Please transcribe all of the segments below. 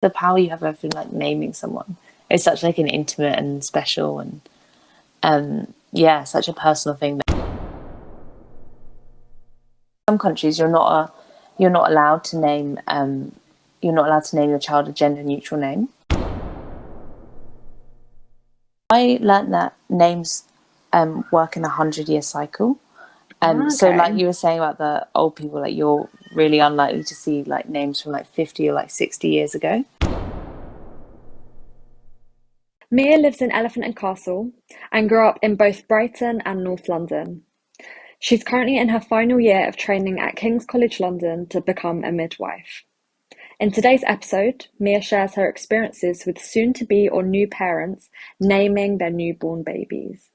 the power you have over like naming someone. It's such like an intimate and special and yeah, such a personal thing that some countries you're not allowed to name your child a gender neutral name. I learned that names work in 100-year cycle. So like you were saying about the old people, like you're really unlikely to see like names from like 50 or like 60 years ago. Mia lives in Elephant and Castle and grew up in both Brighton and North London. She's currently in her final year of training at King's College London to become a midwife. In today's episode, Mia shares her experiences with soon-to-be or new parents naming their newborn babies.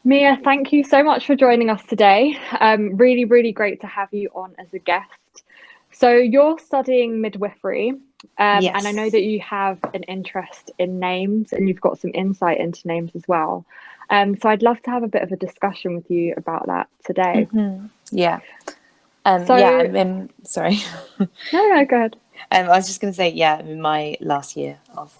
Mia, thank you so much for joining us today. Really, really great to have you on as a guest. So you're studying midwifery, and I know that you have an interest in names and you've got some insight into names as well. So I'd love to have a bit of a discussion with you about that today. Yeah. Sorry. No, go ahead. I was just going to say, yeah, I'm in my last year of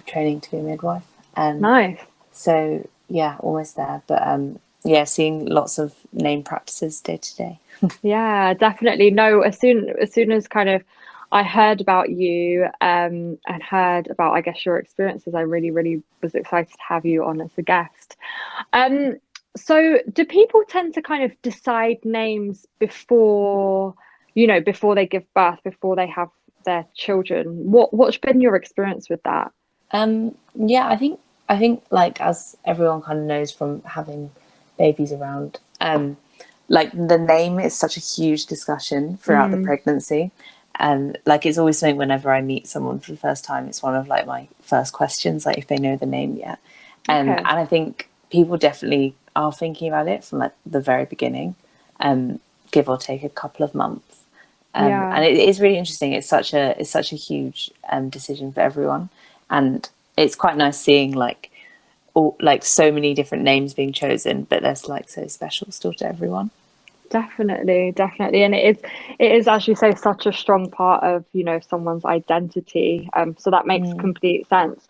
training to be a midwife. Nice. So yeah, almost there. But yeah, seeing lots of name practices day to day. Yeah, definitely. No, as soon as kind of I heard about you and heard about, I guess, your experiences, I really, really was excited to have you on as a guest. So do people tend to kind of decide names before they give birth, before they have their children? What's been your experience with that? Yeah, I think like as everyone kind of knows from having babies around, like the name is such a huge discussion throughout the pregnancy. And like it's always something whenever I meet someone for the first time, it's one of like my first questions, like if they know the name yet. And I think people definitely are thinking about it from like the very beginning, give or take a couple of months. And it is really interesting. It's such a huge decision for everyone, and it's quite nice seeing like all like so many different names being chosen, but that's like so special still to everyone. Definitely, definitely. And it is, as you say, such a strong part of, someone's identity. So that makes complete sense.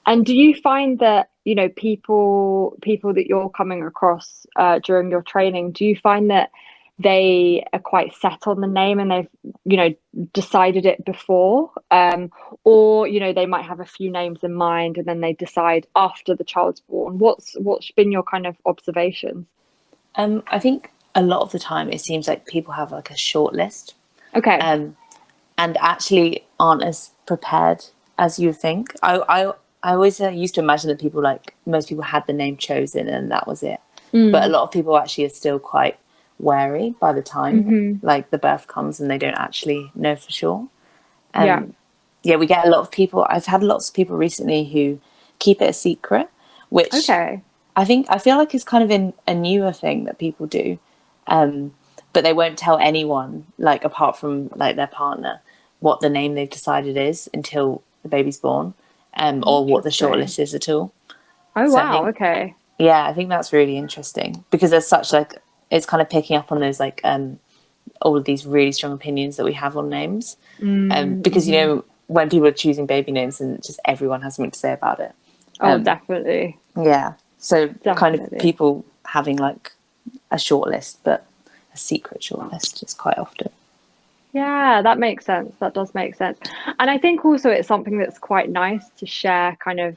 And do you find that, people that you're coming across during your training, do you find that they are quite set on the name and they've, decided it before? Or, they might have a few names in mind and then they decide after the child's born. What's been your kind of observations? I think a lot of the time it seems like people have like a short list, Okay. and actually aren't as prepared as you think. I always used to imagine that most people had the name chosen and that was it. But a lot of people actually are still quite wary by the time like the birth comes and they don't actually know for sure. Yeah. Yeah, we get a lot of people. I've had lots of people recently who keep it a secret, which Okay. I feel like it's kind of a newer thing that people do. But they won't tell anyone, like apart from like their partner, what the name they've decided is until the baby's born, or what the Interesting. shortlist is at all. Oh, So I wow. think, Okay. yeah, I think that's really interesting because there's such like it's kind of picking up on those like all of these really strong opinions that we have on names, because when people are choosing baby names and just everyone has something to say about it. Oh, definitely. Yeah, so kind of Definitely. people having like a shortlist, but a secret shortlist is quite often. Yeah, that makes sense. That does make sense. And I think also it's something that's quite nice to share kind of,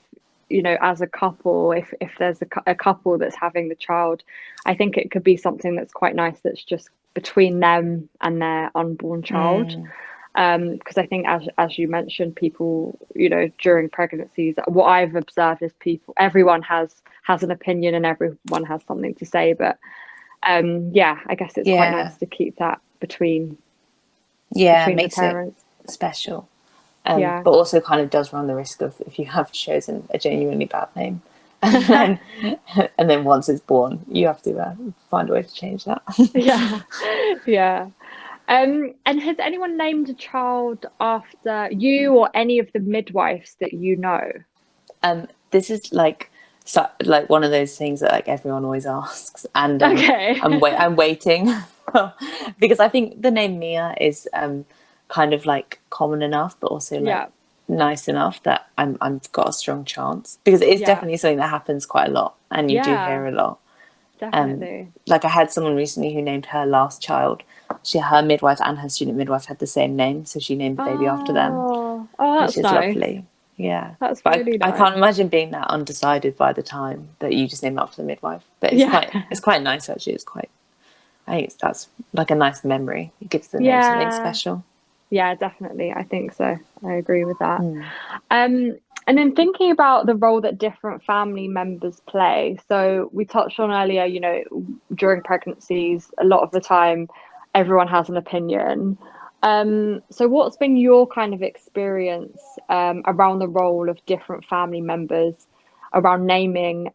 as a couple, if there's a couple that's having the child, I think it could be something that's quite nice that's just between them and their unborn child. Because I think as you mentioned, people, during pregnancies, what I've observed is everyone has an opinion and everyone has something to say. But yeah, I guess it's quite Yeah, nice to keep that between yeah, it the makes it parents. special. Yeah. But also kind of does run the risk of if you have chosen a genuinely bad name, and then once it's born, you have to find a way to change that. Yeah. Yeah. And has anyone named a child after you or any of the midwives that you know? This is like so like one of those things that like everyone always asks, and Okay. I'm waiting because I think the name Mia is kind of like common enough, but also like Yeah. nice enough that I've got a strong chance, because it is Yeah. definitely something that happens quite a lot, and you do Yeah, hear a lot. definitely. Like I had someone recently who named her last child. Her midwife and her student midwife had the same name, so she named the baby after them, Oh, which that's is nice. lovely. Yeah, That's but really I nice. can't imagine being that undecided by the time that you just name it after the midwife. But Yeah. it's quite nice actually. It's quite, I think that's like a nice memory. It gives the name something Yeah. special. Yeah, definitely. I think so. I agree with that. Mm. And then thinking about the role that different family members play. So we touched on earlier, during pregnancies, a lot of the time, everyone has an opinion. So what's been your kind of experience around the role of different family members around naming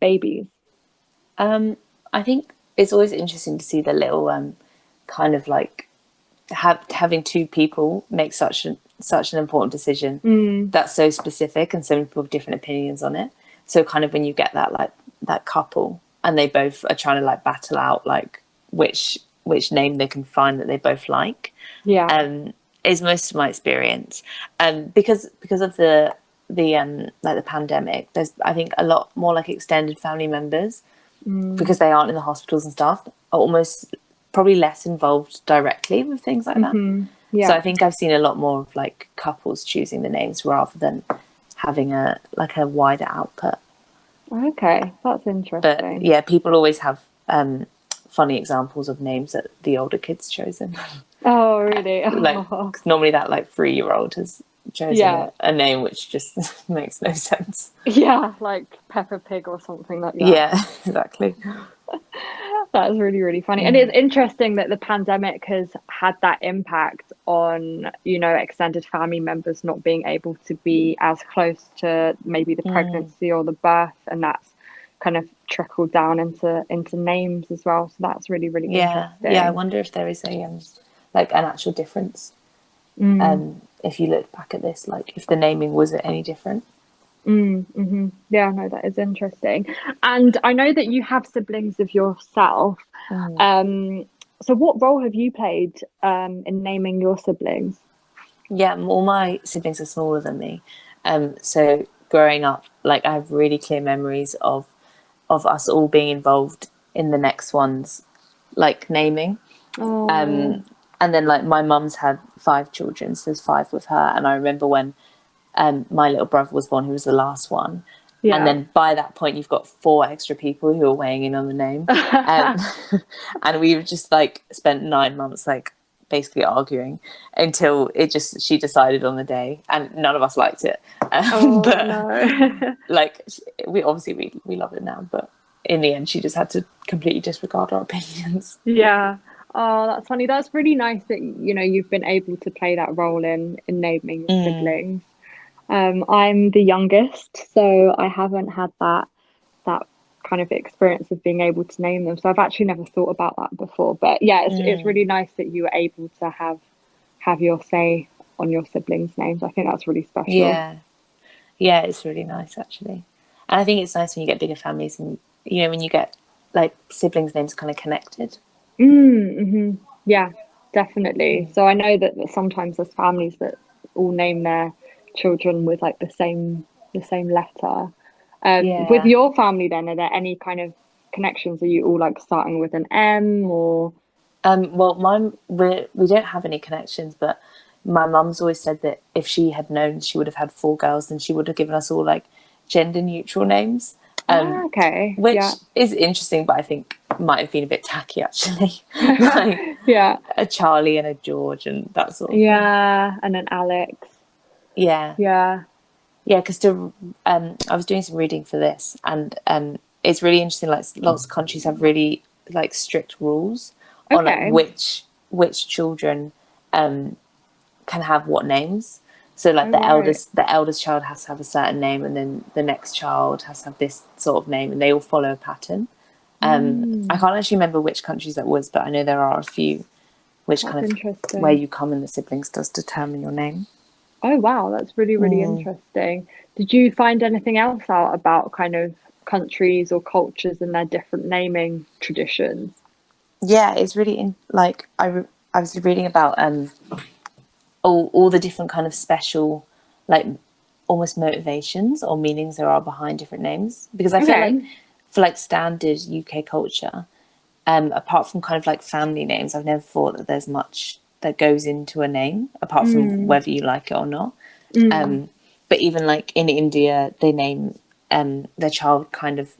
babies? I think it's always interesting to see the little kind of like having two people make such an important decision Mm, that's so specific, and so many people have different opinions on it. So kind of when you get that like that couple and they both are trying to like battle out like which name they can find that they both like, yeah. is most of my experience. Because of the like the pandemic, there's I think a lot more like extended family members, Mm, because they aren't in the hospitals and stuff, are almost probably less involved directly with things like that. So I yeah. think I've seen a lot more of like couples choosing the names rather than having a like a wider output. Okay, that's But interesting. yeah, people always have funny examples of names that the older kids chosen. Oh, really? Like, Oh, 'cause normally that like 3-year-old has chosen yeah. a name which just makes no sense. Yeah, like Peppa Pig or something like that. Yeah, exactly. That's really, really funny. And it's Mm. interesting that the pandemic has had that impact on, extended family members not being able to be as close to maybe the Mm. pregnancy or the birth, and that's kind of trickled down into names as well. So that's really, really Yeah, yeah. I interesting. wonder if there is a like an actual difference. Mm, If you look back at this, like if the naming was any different. Yeah, no, that is interesting. And I know that you have siblings of yourself. Mm. Um, so what role have you played in naming your siblings? Yeah, all my siblings are smaller than me, so growing up, like I have really clear memories of us all being involved in the next one's like naming. Oh, Um, and then like my mum's had 5 children, so there's 5 with her. And I remember when my little brother was born, who was the last one. And yeah. then by that point, you've got 4 extra people who are weighing in on the name. Um, and we've just like spent 9 months like basically arguing until she decided on the day, and none of us liked it. Oh But no. like we love it now, but in the end, she just had to completely disregard our opinions. Yeah. Oh, that's funny. That's really nice that you've been able to play that role in naming your Mm, siblings. I'm the youngest, so I haven't had that kind of experience of being able to name them. So I've actually never thought about that before. But yeah, it's mm. really nice that you were able to have your say on your siblings' names. I think that's really special. Yeah, yeah, it's really nice actually. And I think it's nice when you get bigger families, and when you get like siblings' names kind of connected. Yeah, definitely. Mm. So I know that sometimes there's families that all name their children with like the same letter. With Yeah. your family then, are there any kind of connections? Are you all like starting with an M or Well, we don't have any connections, but my mum's always said that if she had known she would have had 4 girls, then she would have given us all like gender neutral names, ah, okay, which yeah. is interesting, but I think might have been a bit tacky actually, like Yeah, a Charlie and a George and that sort of thing. yeah, and then Alex. Yeah, Yeah. yeah, because I was doing some reading for this, and it's really interesting. Like lots of countries have really like strict rules on like Okay. which children can have what names. So like Oh, right. the eldest child has to have a certain name, and then the next child has to have this sort of name, and they all follow a pattern. I Mm, can't actually remember which countries that was, but I know there are a few which that's kind of where interesting. you come and the siblings does determine your name. Oh wow, that's really, really interesting. Did you find anything else out about kind of countries or cultures and their different naming traditions? Yeah, it's really like I was reading about all the different kind of special, like, almost motivations or meanings there are behind different names, because I feel Okay. like for like standard UK culture, apart from kind of like family names, I've never thought that there's much that goes into a name apart from Mm, whether you like it or not. mm, But even like in India, they name their child kind of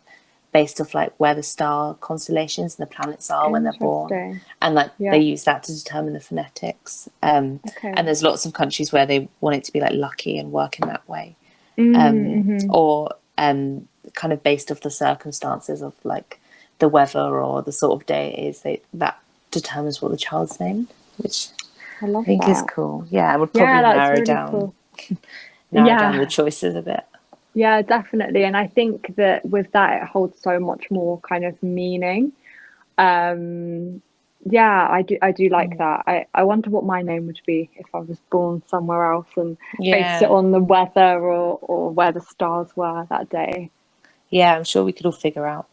based off like where the star constellations and the planets are when they're born, interesting. and like they Yeah. use that to determine the phonetics. And Okay. there's lots of countries where they want it to be like lucky and work in that way, Mm-hmm. or kind of based off the circumstances of like the weather or the sort of day it is. That determines what the child's named, which I I love think is that. cool. Yeah, I would Yeah, probably that's really cool. narrow down the Yeah. choices a bit. Yeah, definitely. And I think that with that, it holds so much more kind of meaning. Um, yeah, I do like that. I wonder what my name would be if I was born somewhere else and based it Yeah, on the weather or where the stars were that day. yeah, I'm sure we could all figure out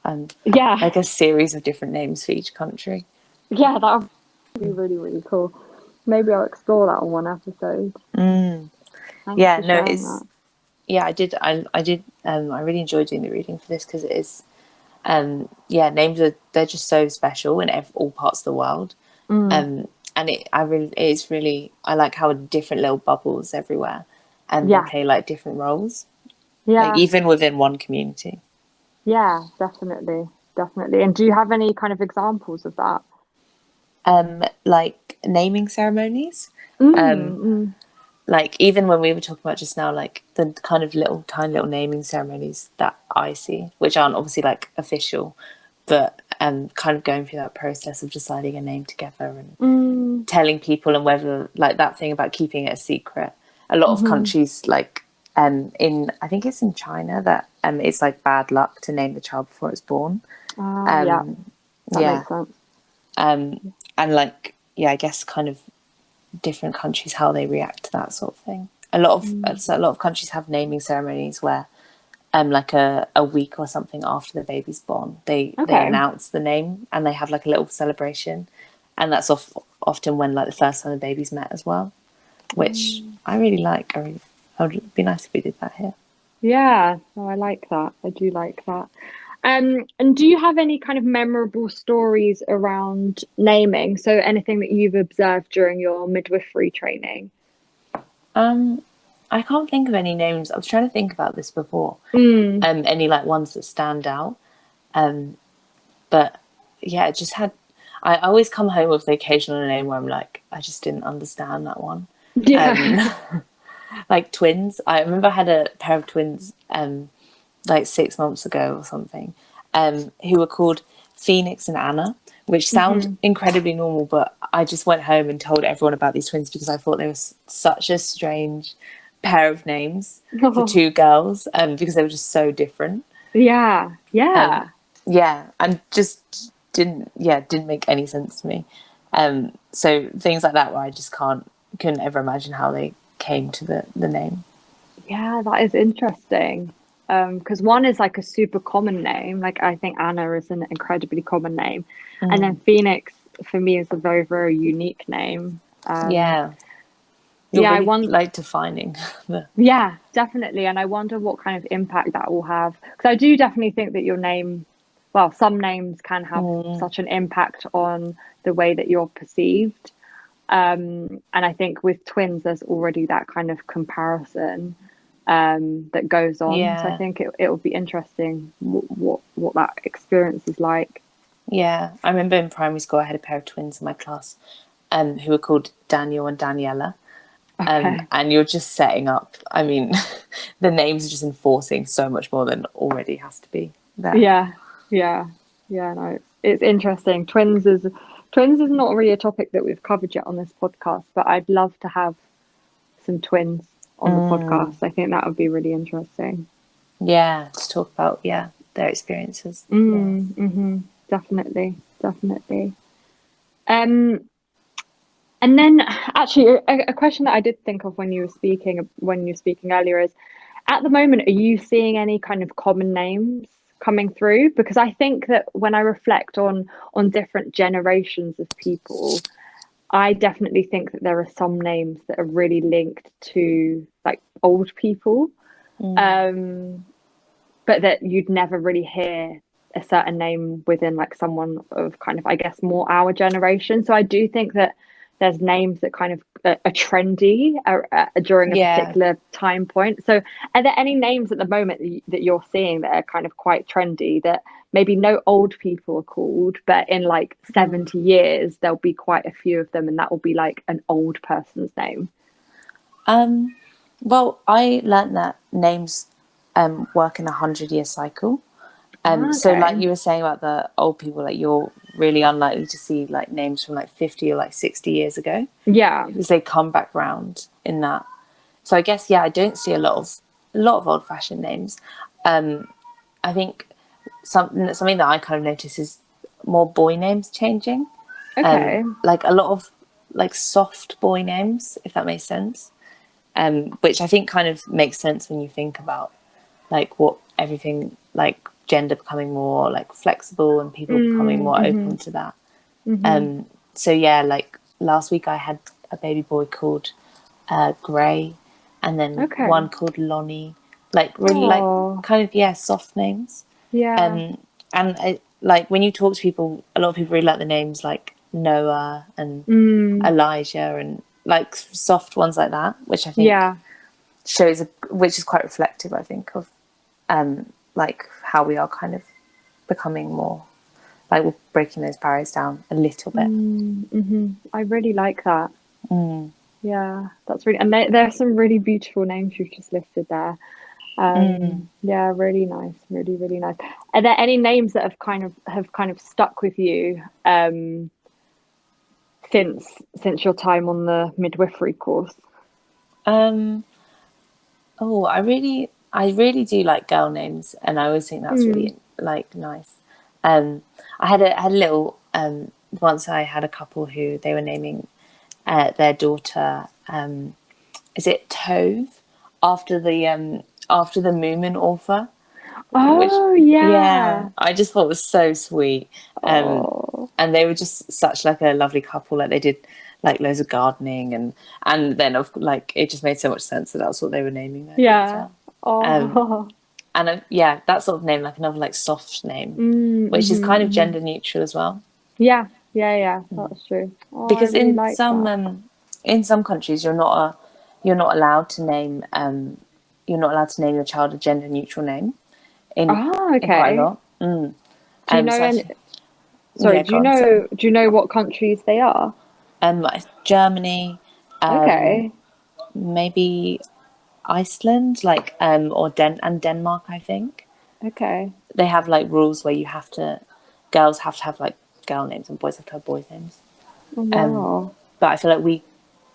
Yeah, like a series of different names for each country. yeah, that would be really, really cool. Maybe I'll explore that on one episode. Thanks Yeah, for no, sharing it's that. yeah, I did I really enjoyed doing the reading for this because it is yeah, names are they're just so special in all parts of the world. Mm, And it's really I like how different little bubbles everywhere, and they yeah, play like different roles, like yeah, even within one community. yeah, definitely, definitely. And do you have any kind of examples of that? Like naming ceremonies. Mm, mm, Like even when we were talking about just now, like the kind of little tiny little naming ceremonies that I see, which aren't obviously like official, but kind of going through that process of deciding a name together and mm, telling people, and whether like that thing about keeping it a secret. A lot of mm-hmm. countries like in I think it's in China that it's like bad luck to name the child before it's born. Yeah, that Yeah. makes sense. And like yeah, I guess kind of different countries how they react to that sort of thing. A lot of countries have naming ceremonies where like a week or something after the baby's born, they Okay. announce the name and they have like a little celebration, and that's often when like the first time the baby's met as well, which Mm. I really like. I would be nice if we did that here. Yeah, no, I like that. I do like that. And do you have any kind of memorable stories around naming? So anything that you've observed during your midwifery training? Um, I can't think of any names. I was trying to think about this before. Mm, Any like ones that stand out. Um, but yeah, it just had. I always come home with the occasional name where I'm like, I just didn't understand that one. yeah. Um, like twins. I remember I had a pair of twins like 6 months ago or something, who were called Phoenix and Anna, which sound hmm incredibly normal, but I just went home and told everyone about these twins because I thought they were such a strange pair of names for Oh, two girls, because they were just so different. yeah, Um, yeah. yeah, and just didn't make any sense to me. So things like that where I just couldn't ever imagine how they came to the name. Yeah, that is interesting. Because one is like a super common name. Like I think Anna is an incredibly common name. And then Phoenix for me is a very, very unique name. Yeah, you're Yeah, I really want like defining the. yeah, definitely. And I wonder what kind of impact that will have. Because I do definitely think that your name, well, some names can have such an impact on the way that you're perceived. And I think with twins, there's already that kind of comparison that goes on. So I Yeah, think it will be interesting what that experience is like. yeah. I remember in primary school I had a pair of twins in my class, who were called Daniel and Daniela. Okay. And you're just setting up. I mean, the names are just enforcing so much more than already has to be there. Yeah, yeah, yeah. No, it's interesting. Twins is not really a topic that we've covered yet on this podcast, but I'd love to have some twins on the podcast. I think that would be really interesting. Yeah, to talk about their experiences. Yeah. Mm, definitely, definitely. Um, And then actually a question that I did think of when you were speaking earlier is, at the moment, are you seeing any kind of common names coming through? Because I think that when I reflect on different generations of people, I definitely think that there are some names that are really linked to like old people, Mm. um, but that you'd never really hear a certain name within like someone of kind of, I guess, more our generation. So I do think that there's names that kind of are trendy during a Yeah. particular time point. So are there any names at the moment that you're seeing that are kind of quite trendy that maybe no old people are called, but in like Mm. 70 years, there'll be quite a few of them and that will be like an old person's name? Um, well, I learnt that names work in a 100-year cycle. So Okay. like you were saying about the old people, like you're really unlikely to see like names from like 50 or like 60 years ago Yeah. because they come back round in that. So I guess yeah, I don't see a lot of old fashioned names. I think something that I kind of notice is more boy names changing. Okay. Like a lot of like soft boy names, if that makes sense. Which I think kind of makes sense when you think about like what everything like gender becoming more like flexible and people becoming more Mm-hmm. open to that. Mm-hmm. So yeah, like last week I had a baby boy called Gray, and then Okay. one called Lonnie. Like really like Oh, kind of yeah soft names. yeah. And like when you talk to people, a lot of people really like the names like Noah and Mm, Elijah and like soft ones like that, which I think yeah. which is quite reflective, I think, of like how we are kind of becoming more like we're breaking those barriers down a little bit. Mm-hmm. I really like that. Mm. Yeah, that's really, and there are some really beautiful names you've just listed there. Mm. Yeah, really nice, really, really nice. Are there any names that have kind of stuck with you since your time on the midwifery course? Um, oh, I really do like girl names, and I always think that's Mm, really like nice. Um, I had a little once I had a couple who they were naming their daughter. Is it Tove after the Moomin author, which oh yeah, yeah. I just thought was so sweet. Um, Oh and they were just such like a lovely couple. Like they did like loads of gardening and then of like it just made so much sense that that's what they were naming their yeah. daughter. Um, Oh. and yeah, that sort of name, like another like soft name, which is kind of Mm-hmm. gender neutral as well. Yeah, yeah, yeah, that's true. Oh, I Because really like that. in some countries you're not allowed to name you're not allowed to name your child a gender neutral name in Oh, in quite a okay. lot. Mm. Do you know So any, sorry, yeah, go on. Sorry. do you know what countries they are? Like Germany, Okay. maybe Iceland, like or Denmark. I think Okay. they have like rules where girls have to have like girl names and boys have to have boys names. Oh, Um, wow. but I feel like we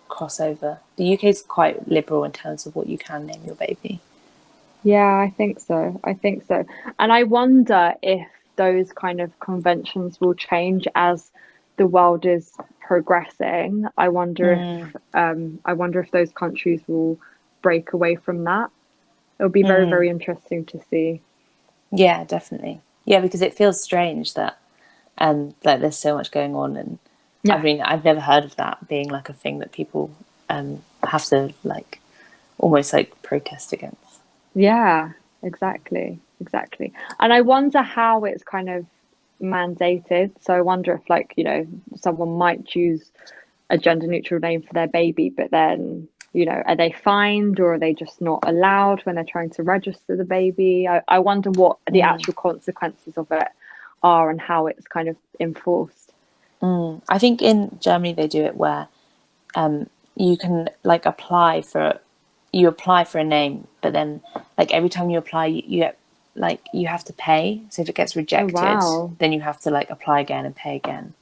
cross over. The UK is quite liberal in terms of what you can name your baby. Yeah, I think so. I think so. And I wonder if those kind of conventions will change as the world is progressing. Mm, I wonder if those countries will break away from that. It'll be very, mm, very interesting to see. yeah, definitely. Yeah, because it feels strange that like there's so much going on, and I Yeah. mean I've never heard of that being like a thing that people have to like almost like protest against. Yeah, exactly, exactly. And I wonder how it's kind of mandated. So I wonder if, like, someone might choose a gender neutral name for their baby, but then, are they fined or are they just not allowed when they're trying to register the baby? I wonder what the Mm. actual consequences of it are and how it's kind of enforced. I think in Germany they do it where you can like apply for a name, but then like every time you apply, you get like you have to pay. So if it gets Oh, rejected, wow. then you have to like apply again and pay again.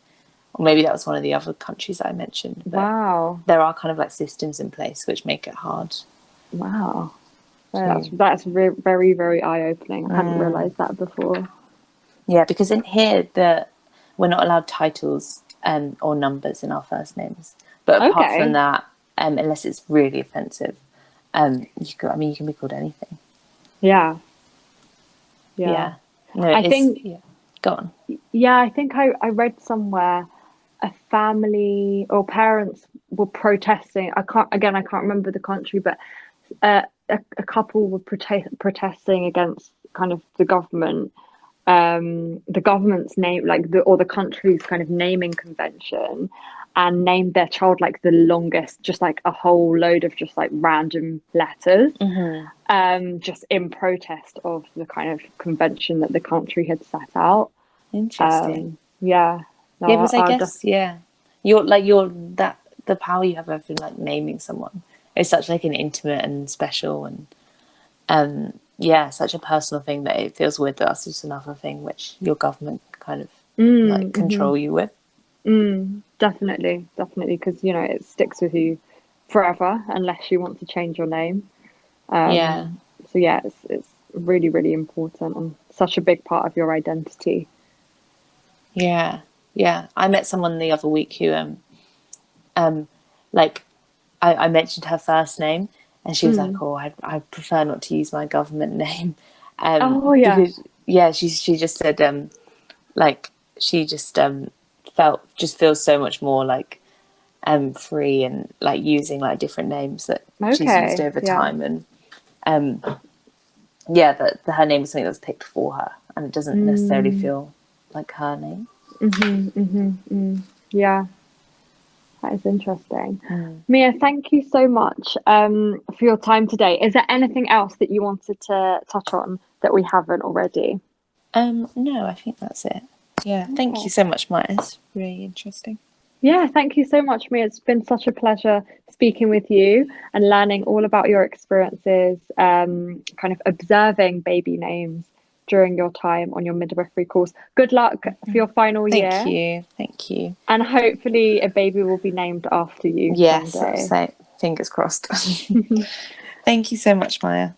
Or maybe that was one of the other countries that I mentioned, but Wow. there are kind of like systems in place which make it hard Wow. Yeah, to. very, very eye-opening. I hadn't realized that before. Yeah, because in here we're not allowed titles or numbers in our first names, But apart Okay. from that, unless it's really offensive, you can be called anything. Yeah. Yeah. No, I think, yeah. Go on. yeah, I think I read somewhere a family or parents were protesting. I can't remember the country, but a couple were protesting against kind of the government's name, like the country's kind of naming convention, and named their child like the longest, just like a whole load of just like random letters, just in protest of the kind of convention that the country had set out. Interesting. Yeah. No, Yeah, because I I'll guess, yeah, that the power you have over like naming someone is such like an intimate and special and yeah, such a personal thing that it feels weird that that's just another thing which your government kind of like control you with. definitely, because it sticks with you forever unless you want to change your name. Yeah, So yeah, it's really, really important and such a big part of your identity. yeah, yeah. I met someone the other week who like I mentioned her first name and she was like, oh, I prefer not to use my government name, Oh yeah. because yeah, she just said like she just feels so much more like free and like using like different names that she's used Okay. over Yeah. time, and yeah, that her name is something that was picked for her and it doesn't necessarily feel like her name. Yeah. That is interesting. Mia, thank you so much for your time today. Is there anything else that you wanted to touch on that we haven't already? No, I think that's it. Yeah, thank Okay. you so much, Maya. It's really interesting. Yeah, thank you so much, Mia. It's been such a pleasure speaking with you and learning all about your experiences, kind of observing baby names during your time on your midwifery course. Good luck for your final Thank year, you. Thank you. and hopefully a baby will be named after you Yes, someday. so fingers crossed. Thank you so much, Maya.